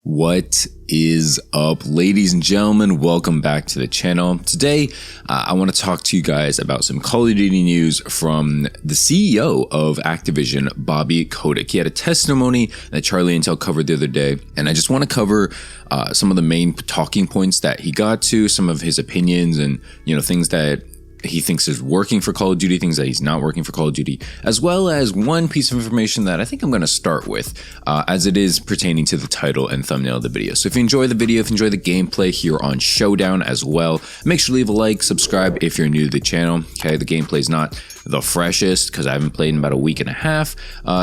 What is up, ladies and gentlemen? Welcome back to the channel. Today, I want to talk to you guys about some Call of Duty news from the CEO of Activision, Bobby Kotick. He had a testimony that Charlie Intel covered the other day, and I just want to cover some of the main talking points that he got to, some of his opinions, and things that he thinks is working for Call of Duty, things that he's not working for Call of Duty, as well as one piece of information that I think I'm going to start with as it is pertaining to the title and thumbnail of the video. So if you enjoy the video, if you enjoy the gameplay here on Showdown as well, make sure to leave a like, subscribe if you're new to the channel. Okay, the gameplay is not the freshest because I haven't played in about a week and a half.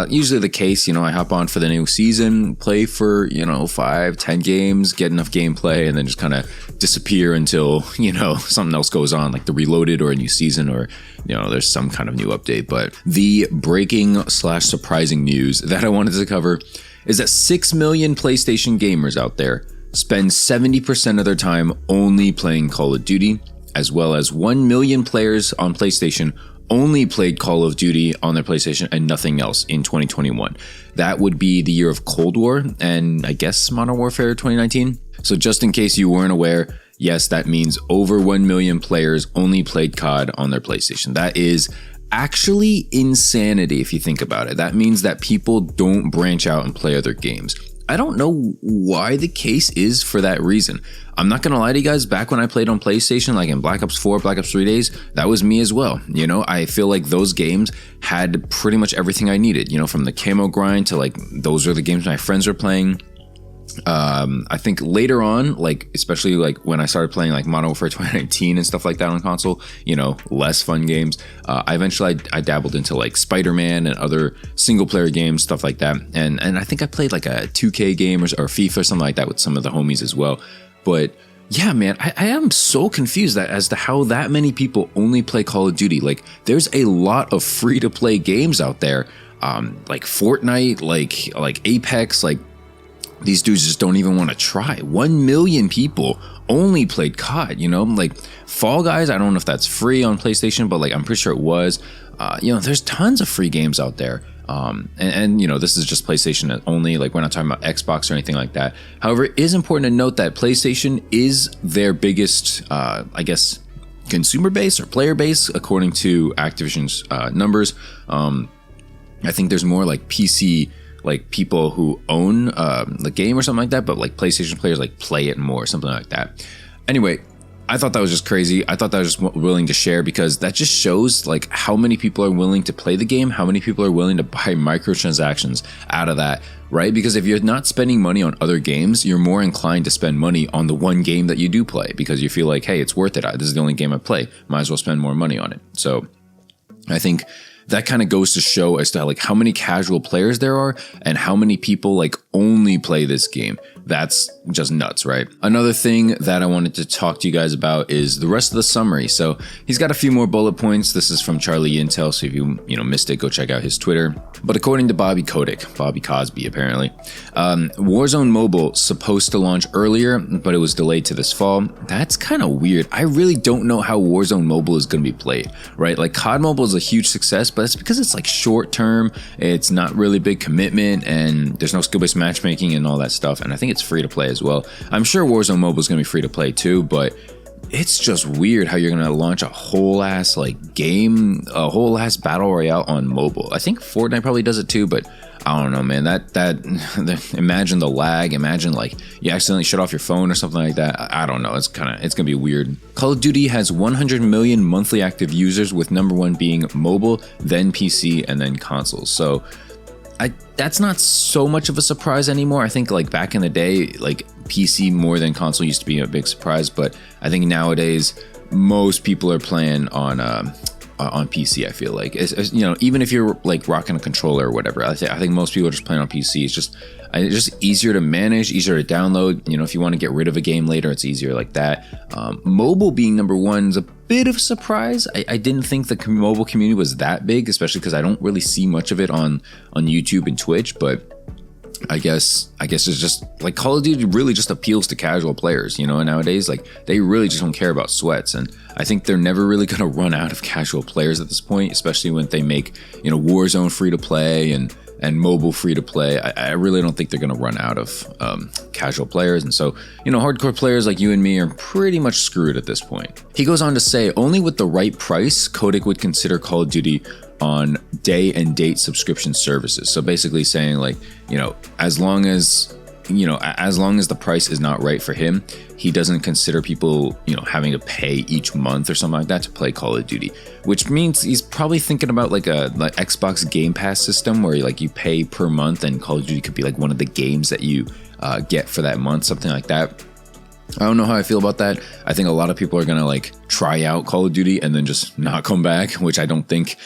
Usually the case, I hop on for the new season, play for, 5-10 games, get enough gameplay, and then just kind of disappear until, something else goes on, like the Reloaded or a new season, or there's some kind of new update. But the breaking / surprising news that I wanted to cover is that 6 million PlayStation gamers out there spend 70% of their time only playing Call of Duty, as well as 1 million players on PlayStation only played Call of Duty on their PlayStation and nothing else in 2021. That would be the year of Cold War and I guess Modern Warfare 2019. So just in case you weren't aware, yes, that means over 1 million players only played COD on their PlayStation. That is actually insanity if you think about it. That means that people don't branch out and play other games. I don't know why the case is for that reason. I'm not gonna lie to you guys, back when I played on PlayStation, like in Black Ops 4, Black Ops 3 days, that was me as well. I feel like those games had pretty much everything I needed, from the camo grind to like, those are the games my friends were playing. I think later on, like especially like when I started playing like Modern Warfare 2019 and stuff like that on console, less fun games. I dabbled into like Spider-Man and other single player games, stuff like that. And I think I played like a 2K game or FIFA or something like that with some of the homies as well. But yeah, man, I am so confused as to how that many people only play Call of Duty. Like there's a lot of free to play games out there, like Fortnite, like Apex, like these dudes just don't even want to try. 1 million people only played COD, like Fall Guys. I don't know if that's free on PlayStation, but like I'm pretty sure it was. There's tons of free games out there. And this is just PlayStation only, like we're not talking about Xbox or anything like that. However, it is important to note that PlayStation is their biggest, I guess, consumer base or player base, according to Activision's numbers. I think there's more like PC, like people who own the game or something like that, but like PlayStation players like play it more, something like that. Anyway, I thought that was just crazy. I thought that was just willing to share because that just shows like how many people are willing to play the game, how many people are willing to buy microtransactions out of that, right? Because if you're not spending money on other games, you're more inclined to spend money on the one game that you do play because you feel like, hey, it's worth it. This is the only game I play. Might as well spend more money on it. So I think that kind of goes to show as to like how many casual players there are and how many people like only play this game. That's just nuts, right? Another thing that I wanted to talk to you guys about is the rest of the summary. So he's got a few more bullet points. This is from Charlie Intel, so if you missed it, go check out his Twitter. But according to Bobby Kotick, Bobby Cosby apparently, Warzone Mobile supposed to launch earlier, but it was delayed to this fall. That's kind of weird. I really don't know how Warzone Mobile is going to be played, right? Like COD Mobile is a huge success, but it's because it's like short term, it's not really big commitment, and there's no skill-based matchmaking and all that stuff. And I think it's free to play as well. I'm sure Warzone Mobile is going to be free to play too, but it's just weird how you're going to launch a whole ass like game, a whole ass battle royale on mobile. I think Fortnite probably does it too, but I don't know, man. That imagine the lag. Imagine like you accidentally shut off your phone or something like that. I don't know. It's gonna be weird. Call of Duty has 100 million monthly active users, with number one being mobile, then PC, and then consoles. So that's not so much of a surprise anymore. I think like back in the day, like PC more than console used to be a big surprise, but I think nowadays most people are playing on PC. I feel like even if you're like rocking a controller or whatever, I think most people are just playing on PC. It's just easier to manage, easier to download. If you want to get rid of a game later, it's easier like that. Mobile being number one is a bit of a surprise. I didn't think the mobile community was that big, especially because I don't really see much of it on YouTube and Twitch, but I guess it's just like Call of Duty really just appeals to casual players, and nowadays like they really just don't care about sweats, and I think they're never really going to run out of casual players at this point, especially when they make Warzone free to play and and mobile free to play, I really don't think they're going to run out of casual players. And so, hardcore players like you and me are pretty much screwed at this point. He goes on to say, only with the right price, Kotick would consider Call of Duty on day and date subscription services. So basically saying like, as long as the price is not right for him, he doesn't consider people, having to pay each month or something like that to play Call of Duty, which means he's probably thinking about like Xbox Game Pass system where like you pay per month and Call of Duty could be like one of the games that you get for that month, something like that. I don't know how I feel about that. I think a lot of people are going to like try out Call of Duty and then just not come back, which I don't think,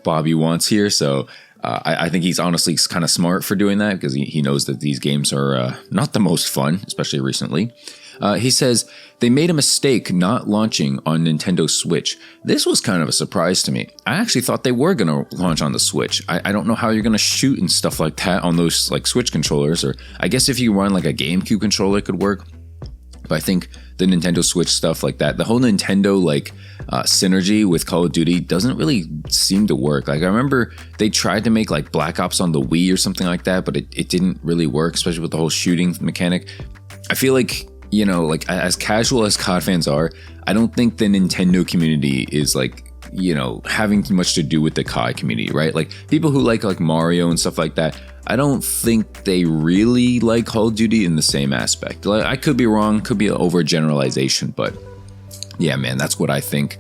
Bobby wants here. So I think he's honestly kind of smart for doing that because he knows that these games are not the most fun, especially recently. He says, they made a mistake not launching on Nintendo Switch. This was kind of a surprise to me. I actually thought they were going to launch on the Switch. I don't know how you're going to shoot and stuff like that on those like Switch controllers, or I guess if you run like a GameCube controller it could work. But I think the Nintendo Switch stuff like that, the whole Nintendo like synergy with Call of Duty doesn't really seem to work. Like I remember they tried to make like Black Ops on the Wii or something like that, but it didn't really work, especially with the whole shooting mechanic. I feel like, like as casual as COD fans are, I don't think the Nintendo community is like, having too much to do with the COD community, right? Like people who like Mario and stuff like that, I don't think they really like Call of Duty in the same aspect. Like, I could be wrong, could be an overgeneralization, but yeah, man, that's what I think.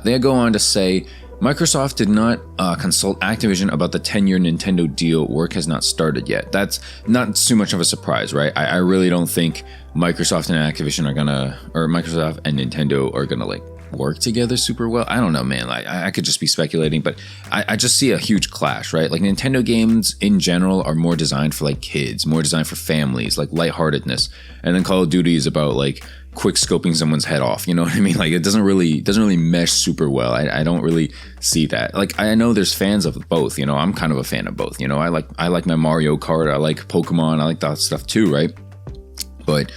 They go on to say, Microsoft did not consult Activision about the 10-year Nintendo deal. Work has not started yet. That's not too much of a surprise, right? I really don't think Microsoft and Activision are gonna, or Microsoft and Nintendo are gonna like work together super well. I don't know, man. Like I could just be speculating, but I just see a huge clash, right? Like Nintendo games in general are more designed for like kids, more designed for families, like lightheartedness. And then Call of Duty is about like quick scoping someone's head off. You know what I mean? Like it doesn't really mesh super well. I don't really see that. Like I know there's fans of both. I'm kind of a fan of both. I like my Mario Kart. I like Pokemon. I like that stuff too, right? But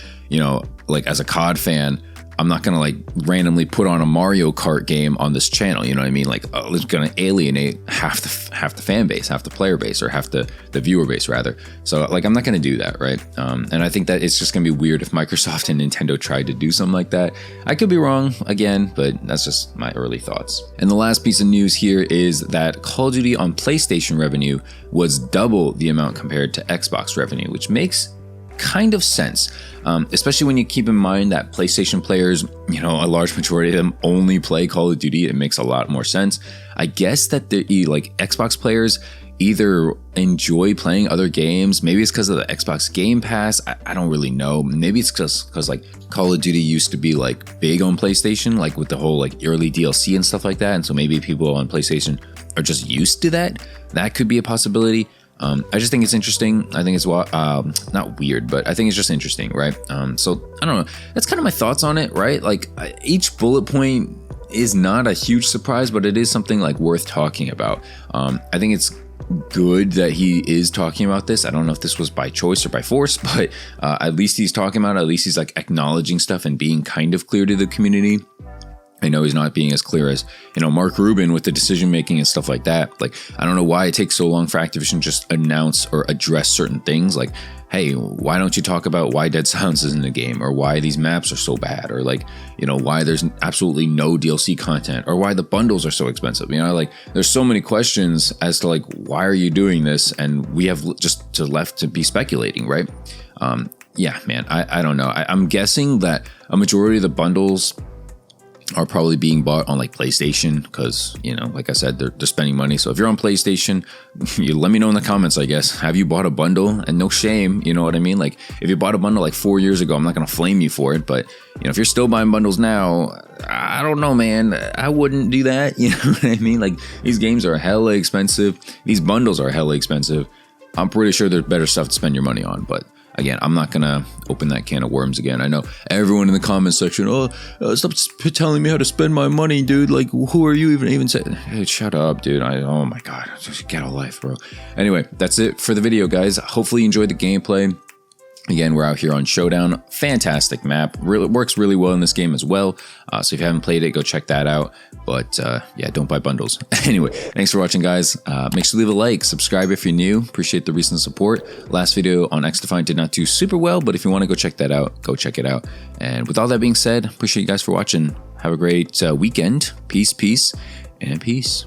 like as a COD fan, I'm not gonna like randomly put on a Mario Kart game on this channel. You know what I mean? Like it's gonna alienate half the fan base, half the player base, or half the viewer base rather. So like I'm not gonna do that, right? And I think that it's just gonna be weird if Microsoft and Nintendo tried to do something like that. I could be wrong again, but that's just my early thoughts. And the last piece of news here is that Call of Duty on PlayStation revenue was double the amount compared to Xbox revenue, which makes kind of sense, especially when you keep in mind that PlayStation players, a large majority of them only play Call of Duty. It makes a lot more sense. I guess that the like Xbox players either enjoy playing other games. Maybe it's because of the Xbox Game Pass. I don't really know. Maybe it's because like Call of Duty used to be like big on PlayStation, like with the whole like early DLC and stuff like that. And so maybe people on PlayStation are just used to that. That could be a possibility. I just think it's interesting. I think it's not weird, but I think it's just interesting, right? So I don't know. That's kind of my thoughts on it, right? Like each bullet point is not a huge surprise, but it is something like worth talking about. I think it's good that he is talking about this. I don't know if this was by choice or by force, but at least he's talking about it. At least he's like acknowledging stuff and being kind of clear to the community. I know he's not being as clear as, Mark Rubin with the decision making and stuff like that. Like, I don't know why it takes so long for Activision to just announce or address certain things. Like, hey, why don't you talk about why Dead Silence is in the game, or why these maps are so bad, or like, why there's absolutely no DLC content, or why the bundles are so expensive. Like there's so many questions as to like, why are you doing this? And we have just left to be speculating, right? Yeah, man, I don't know. I'm guessing that a majority of the bundles are probably being bought on like PlayStation because, like I said, they're spending money. So if you're on PlayStation, you let me know in the comments, I guess. Have you bought a bundle? And no shame, you know what I mean? Like if you bought a bundle like 4 years ago, I'm not going to flame you for it. But, if you're still buying bundles now, I don't know, man. I wouldn't do that. You know what I mean? Like these games are hella expensive. These bundles are hella expensive. I'm pretty sure there's better stuff to spend your money on, but again, I'm not going to open that can of worms again. I know everyone in the comments section, stop telling me how to spend my money, dude. Like, who are you even saying? Hey, shut up, dude. Oh my God, just get a life, bro. Anyway, that's it for the video, guys. Hopefully you enjoyed the gameplay. Again, we're out here on Showdown. Fantastic map. Really works really well in this game as well. So if you haven't played it, go check that out. But yeah, don't buy bundles. Anyway, thanks for watching, guys. Make sure to leave a like, subscribe if you're new. Appreciate the recent support. Last video on XDefiant did not do super well, but if you want to go check that out, go check it out. And with all that being said, appreciate you guys for watching. Have a great weekend. Peace, peace, and peace.